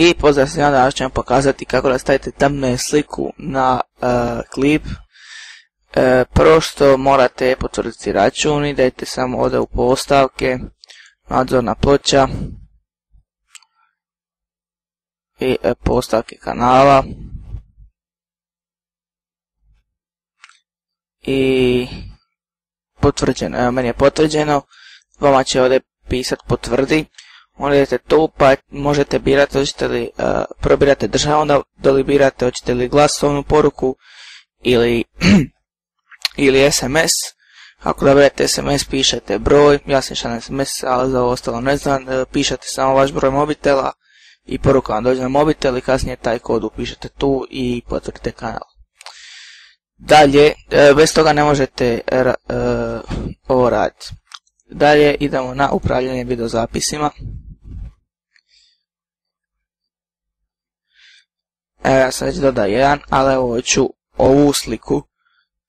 I pozdrav svima, danas ću vam pokazati kako da stavite thumbnail sliku na klip. Prvo što morate potvrditi račun, idete samo ovdje u postavke, nadzorna ploča i postavke kanala i potvrđeno. Evo, meni je potvrđeno, vama će ovdje pisati potvrdi. Onda idete tu pa možete birati hoćete li probirate državno, da li birate hoćete li glasovnu poruku ili SMS. Ako da birate SMS pišete broj, ja sam išao na SMS, ali za ovo ostalo ne znam, pišete samo vaš broj mobitela i poruka vam dođe na mobitel i kasnije taj kod upišete tu i potvrdite kanal. Dalje, bez toga ne možete ovo raditi. Dalje idemo na upravljanje videozapisima. Evo, ja sam već dodao jedan, ali evo ću ovu sliku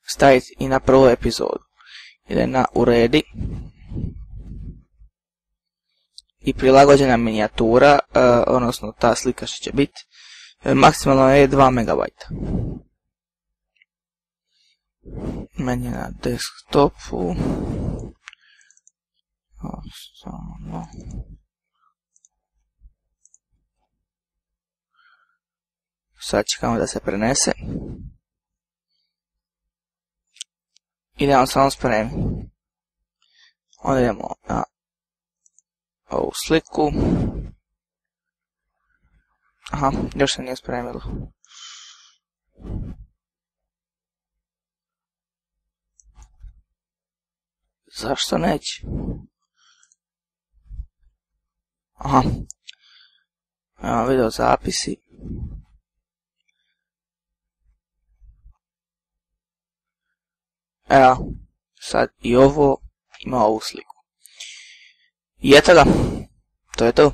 staviti i na prvu epizodu. Ide na uredi i prilagođena minijatura, odnosno ta slika što će biti, maksimalno je 2 MB. Meni je na desktopu. Sad čekamo da se prenese. Idemo samo spremiti. Onda idemo na ovu sliku. Aha, još se nije spremilo. Zašto neće? Aha. Evo video zapisi. Evo, sad i ovo ima ovu sliku. I eto ga, to je to.